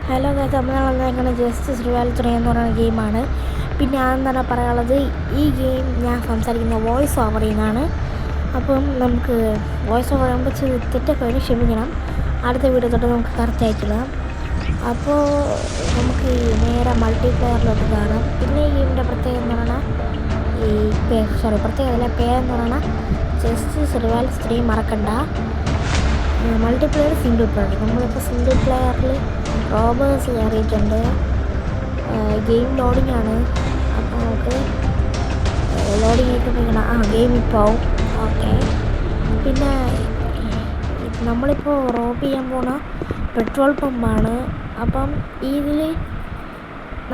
Hello guys, നമ്മൾ വന്നേക്കുന്ന just survival 3 എന്ന് പറയുന്ന ഗെയിമാണ്. പിന്നെ അതെന്താണ് പറയാനുള്ളത്, ഈ ഗെയിം ഞാൻ സംസാരിക്കുന്ന വോയിസ് ഓവർ ചെയ്യുന്നതാണ്. അപ്പം നമുക്ക് വോയിസ് ഓവർ ചെയ്യുമ്പോൾ തെറ്റൊക്കെ വരും, ക്ഷമിക്കണം. അടുത്ത വീഡിയോ തൊട്ട് നമുക്ക് കറക്റ്റായിട്ടിടാം. അപ്പോൾ നമുക്ക് നേരെ മൾട്ടിപ്ലെയറിലോട്ട് കാണാം. പിന്നെ ഈ ഗെയിമിൻ്റെ പ്രത്യേകത എന്ന് പറഞ്ഞാൽ പ്രത്യേകതയില്ല പേരെന്ന് പറഞ്ഞാൽ ജസ്റ്റ് സർവൈവൽ 3 മറക്കണ്ട. Multiplayer single player. നമ്മളിപ്പോൾ സിംഗിൾ പ്ലെയറിൽ റോബേഴ്സ് കയറിയിട്ടുണ്ട്. ഗെയിം ലോഡിംഗ് ആണ്. അപ്പോൾ നമുക്ക് ലോഡിംഗ് ആയിട്ട് പോയിക്കണം. ഗെയിം ഇപ്പോൾ ആവും. ഓക്കെ. പിന്നെ നമ്മളിപ്പോൾ റോബ് ചെയ്യാൻ പോണ പെട്രോൾ പമ്പാണ്. അപ്പം ഇതിൽ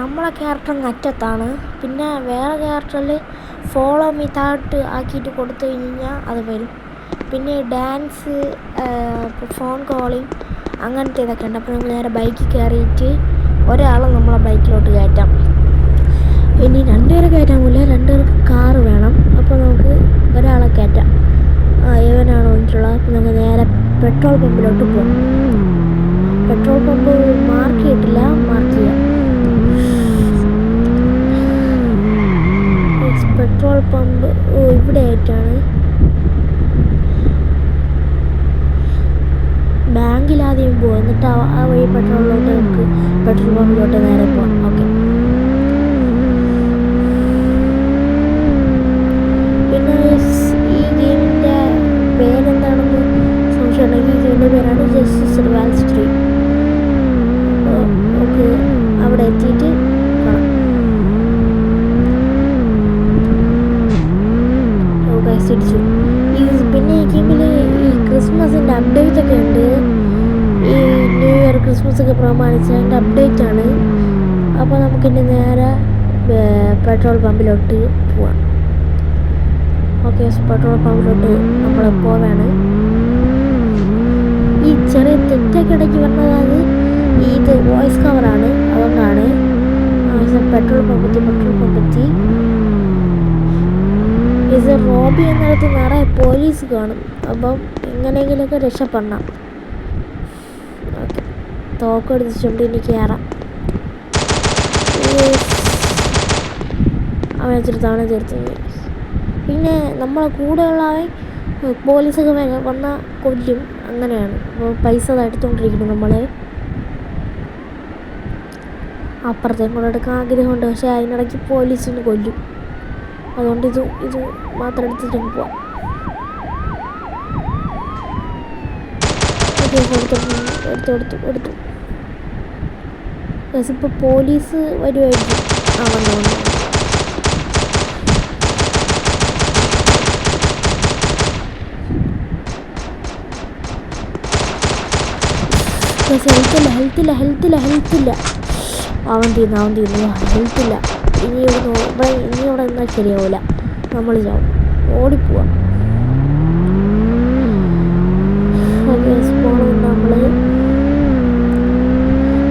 നമ്മളെ ക്യാരക്ടർ അറ്റത്താണ്. പിന്നെ വേറെ ക്യാരക്ടറിൽ ഫോളോ മീ താഴോട്ട് ആക്കിയിട്ട് കൊടുത്തു കഴിഞ്ഞാൽ അത് വരും. പിന്നെ ഡാൻസ്, ഫോൺ കോളിങ് അങ്ങനത്തെ ഇതൊക്കെ ഉണ്ട്. അപ്പോൾ നമ്മൾ നേരെ ബൈക്കിൽ കയറിയിട്ട് ഒരാളെ നമ്മളെ ബൈക്കിലോട്ട് കയറ്റാം. ഇനി 2 പേരെ കയറ്റാൻ പോകില്ല, 2 പേർക്ക് കാറ് വേണം. അപ്പോൾ നമുക്ക് ഒരാളെ കയറ്റാം. ഏവനാണോ വന്നിട്ടുള്ളത്. അപ്പോൾ നമുക്ക് നേരെ പെട്രോൾ പമ്പിലോട്ട് പോകും. പെട്രോൾ പമ്പ് മാർക്ക് ചെയ്തിട്ടില്ല, മാർക്ക് ചെയ്യാം. പെട്രോൾ പമ്പ് ഇവിടെ ആയിട്ടാണ്. ബാങ്കിലാദ്യം പോകും, എന്നിട്ട് ആ വഴി പെട്രോളിലോട്ട് നമുക്ക് പെട്രോൾ പമ്പിലോട്ട് നേരെ പോകാം. ഓക്കെ. പിന്നെ ഈ ഗെയിമിൻ്റെ പേരെന്താണെന്ന് സംശയമുണ്ടെങ്കിൽ ഈ ഗെയിമിൻ്റെ പേരാണ് ജസ്റ്റ് സർവൈവൽ 3. അപ്പോൾ നമുക്ക് അവിടെ എത്തിയിട്ട് കാണാം. തിരിച്ചു. പിന്നെ ഈ ഗെയിമിൽ ഈ ക്രിസ്മസിൻ്റെ അപ്ഡേറ്റ് ഒക്കെ ഉണ്ട്. ഈ ന്യൂ ഇയർ ക്രിസ്മസ് ഒക്കെ പ്രമാണിച്ച് അതിൻ്റെ അപ്ഡേറ്റ് ആണ്. അപ്പോൾ നമുക്കിനി നേരെ പെട്രോൾ പമ്പിലോട്ട് പോവാം. ഓക്കെ, പെട്രോൾ പമ്പിലോട്ട് നമ്മൾ പോവാണ്. ഈ ചെറിയ തെറ്റൊക്കെ ഇടയ്ക്ക് വന്നത് ഇത് വോയിസ് കവറാണ്, അതുകൊണ്ടാണ്. പെട്രോൾ പമ്പെത്തി ഇത് റോബി എന്നിടത്ത് നിറയെ പോലീസ് കാണും. അപ്പം എങ്ങനെയെങ്കിലുമൊക്കെ രക്ഷപ്പെടണം. ഓക്കെ, തോക്കെടുത്തിട്ടുണ്ട്. ഇനി കയറാം. അവനെ തീർത്തത്. പിന്നെ നമ്മളെ കൂടെയുള്ളവൻ പോലീസൊക്കെ വന്നാൽ കൊല്ലും, അങ്ങനെയാണ്. അപ്പോൾ പൈസ എടുത്തുകൊണ്ടിരിക്കുന്നു. നമ്മൾ അപ്പുറത്തേക്കും കൂടെ എടുക്കാൻ ആഗ്രഹമുണ്ട്, പക്ഷേ അതിനിടയ്ക്ക് പോലീസിന് കൊല്ലും. അതുകൊണ്ട് ഇത് മാത്രം എടുത്തിട്ട് പോവാം. എടുത്തു. ഇപ്പോൾ പോലീസ് വരുമായിരിക്കും. വന്നു. ഹെൽത്തില്ല. അവൻ തീർന്നു. ഹെൽത്തില്ല. ഇനി ഇവിടെ നിന്നാൽ ശരിയാവില്ല. നമ്മൾ ചാവും. ഓടിപ്പോവാം. നമ്മൾ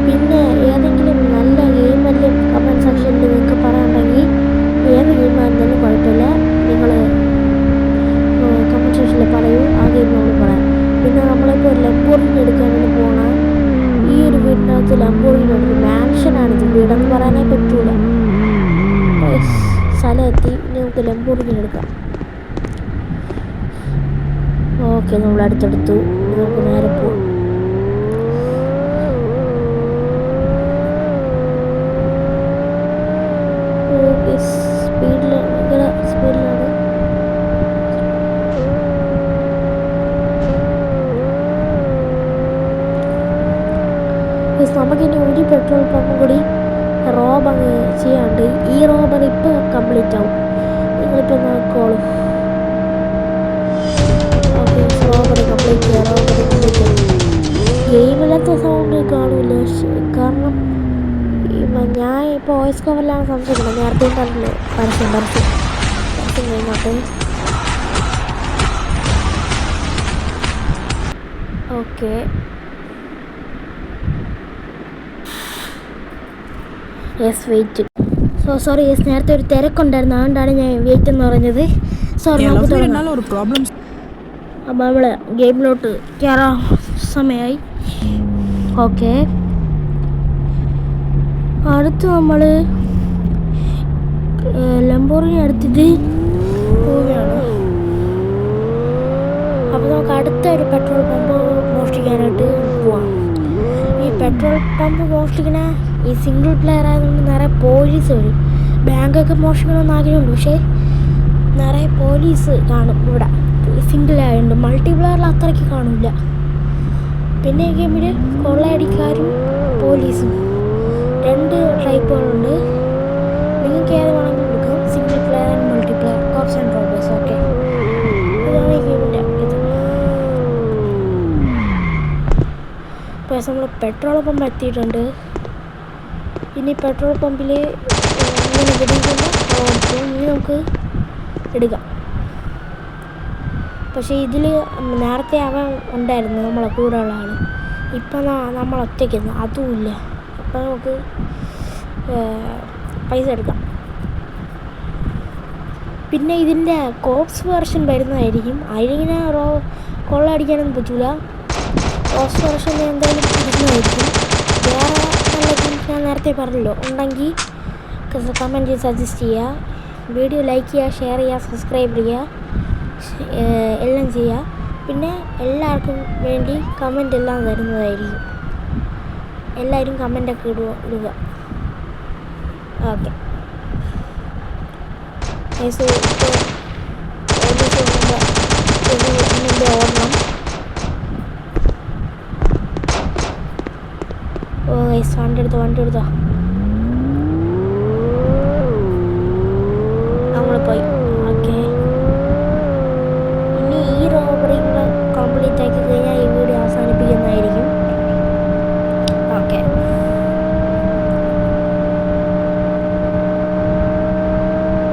പിന്നെ ഏതെങ്കിലും നല്ല ഗെയിമല്ലേ കമൻറ്റ് സെക്ഷനിൽ നിങ്ങൾക്ക് പറയാനുണ്ടെങ്കിൽ ഏത് ഗെയിമായിരുന്നാലും കുഴപ്പമില്ല, നിങ്ങൾ കമൻറ്റ് സെക്ഷനിൽ പറയൂ. ആ ഗെയിം നമ്മൾ പറയാം. പിന്നെ നമ്മളിപ്പോൾ ലംബോർഗിനി എടുക്കാനാണ് പോകണം. ഈ ഒരു വീടിനകത്ത് ലംബോർഗിനി ഉണ്ട്. മാൻഷനാണിത്, വീടെന്ന് പറയാനേ പറ്റൂല. സ്ഥലമെത്തി. ഇനി നമുക്ക് ലംബോർഗിനി എടുക്കാം. ഓക്കെ, നമ്മൾ അടുത്തെടുത്തു. നമുക്ക് നേരെ പോകാം. സ്പീഡിലാണ്. നമുക്കിനി ഒരു പെട്രോൾ പമ്പും കൂടി റോബ് അങ്ങ് ചെയ്യാണ്ട് ഈ റോബർ ഇപ്പോൾ കംപ്ലീറ്റ് ആവും. നിങ്ങളിപ്പോൾ നോക്കോളൂ. ഓക്കെ, റോബർ കംപ്ലീറ്റ് ചെയ്യാം. ഗെയിമിലത്തെ സൗണ്ട് കാണില്ല, കാരണം ഞാൻ ഇപ്പോൾ വോയിസ് കവറിലാണ് സംസാരിക്കുന്നത്. നേരത്തെ പറഞ്ഞില്ലേ പരസ്യം കഴിഞ്ഞോട്ടെ. Okay, wait. സോറി, നേരത്തെ ഒരു തിരക്കുണ്ടായിരുന്നു, അതുകൊണ്ടാണ് ഞാൻ വെയിറ്റ് എന്ന് പറഞ്ഞത്. സോറി. അപ്പോൾ നമ്മൾ ഗെയിമിലോട്ട് കയറാൻ സമയമായി. ഓക്കെ, അടുത്ത് നമ്മൾ ലംബോർഗിനി എടുത്തിട്ട് പോവുകയാണ്. അപ്പോൾ നമുക്ക് അടുത്ത ഒരു പെട്രോൾ പമ്പ് മോഷ്ടിക്കാനായിട്ട് പോവാം. ഈ പെട്രോൾ പമ്പ് മോഷ്ടിക്കണ ഈ സിംഗിൾ പ്ലെയർ ആയതുകൊണ്ട് നിറയെ പോലീസ് വരും. ബാങ്കൊക്കെ മോഷ്ടിക്കണമെന്ന് ആഗ്രഹമുണ്ട്, പക്ഷേ നിറയെ പോലീസ് കാണും ഇവിടെ. സിംഗിൾ ആയതുകൊണ്ട് മൾട്ടി പ്ലെയറിൽ അത്രയ്ക്ക് കാണില്ല. പിന്നെ ഈ ഗെയിമിൽ കൊള്ളയടിക്കാരും പോലീസും 2 ടൈപ്പുകളുണ്ട്. നിങ്ങൾക്ക് ഏത് വേണമെങ്കിലും എടുക്കാം, single player and multi player, corps and robbers. Okay, ഇതാണ് ഈ ഗെയിമിൻ്റെ ഇത്. ഇപ്പോൾ നമ്മൾ പെട്രോൾ പമ്പ് എത്തിയിട്ടുണ്ട്. ഇനി പെട്രോൾ പമ്പിൽ ഇങ്ങനെ ഇനി നമുക്ക് എടുക്കാം. പക്ഷേ ഇതിൽ നേരത്തെ അവൻ ഉണ്ടായിരുന്നു നമ്മളെ കൂടെയുള്ള ആൾ. ഇപ്പം നമ്മൾ ഒറ്റയ്ക്കുന്നു, അതുമില്ല. അപ്പം നമുക്ക് പൈസ എടുക്കാം. പിന്നെ ഇതിൻ്റെ കോപ്സ് വെർഷൻ വരുന്നതായിരിക്കും. അതിലിങ്ങനെ കൊള്ളയടിക്കാനൊന്നും പറ്റില്ല. കോപ്സ് വെർഷൻ എന്തായാലും ഇരുന്നതായിരിക്കും. വേറെ നല്ല ഗെയിംസ് ഞാൻ നേരത്തെ പറഞ്ഞല്ലോ ഉണ്ടെങ്കിൽ കമൻറ്റ് സജസ്റ്റ് ചെയ്യുക. വീഡിയോ ലൈക്ക് ചെയ്യുക, ഷെയർ ചെയ്യുക, സബ്സ്ക്രൈബ് ചെയ്യുക, എല്ലാം ചെയ്യുക. പിന്നെ എല്ലാവർക്കും വേണ്ടി കമൻ്റ് എല്ലാം തരുന്നതായിരിക്കും. എല്ലാവരും കമൻ്റൊക്കെ ഇടുക. ഓക്കെ, ഓടണം. വണ്ടി എടുത്തോ നമ്മൾ പോയി. ഓക്കെ, ഇനി ഈ റോബറി കൂടെ കംപ്ലീറ്റ് ആക്കി കഴിഞ്ഞാൽ ഈ വീഡിയോ അവസാനിപ്പിക്കുന്നതായിരിക്കും. ഓക്കെ,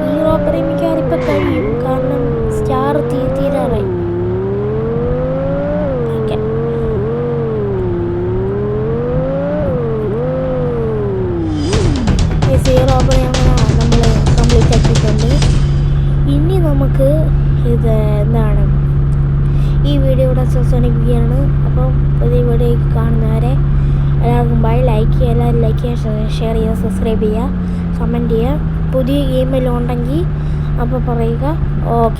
ഈ റോബറി മിക്കവാറും ഇപ്പം കഴിയും, കാരണം സ്റ്റാർ തീരാറായി. ഓക്കെ, ഈ റോബറി അങ്ങനെ നമ്മൾ കംപ്ലീറ്റ് ആക്കിയിട്ടുണ്ട്. ഇനി നമുക്ക് ഇത് എന്താണ് ഈ വീഡിയോ ഇവിടെ അവസാനിപ്പിക്കുകയാണ്. അപ്പം പുതിയ വീഡിയോ കാണുന്നവരെ എല്ലാവർക്കും ബൈ. ലൈക്ക് ചെയ്യുക, എല്ലാവരും ലൈക്ക് ചെയ്യുക, ഷെയർ ചെയ്യുക, സബ്സ്ക്രൈബ് ചെയ്യുക, കമൻറ്റ് ചെയ്യുക. പുതിയ ഗെയിമെല്ലാം ഉണ്ടെങ്കിൽ അപ്പോൾ പറയുക. ഓക്കെ.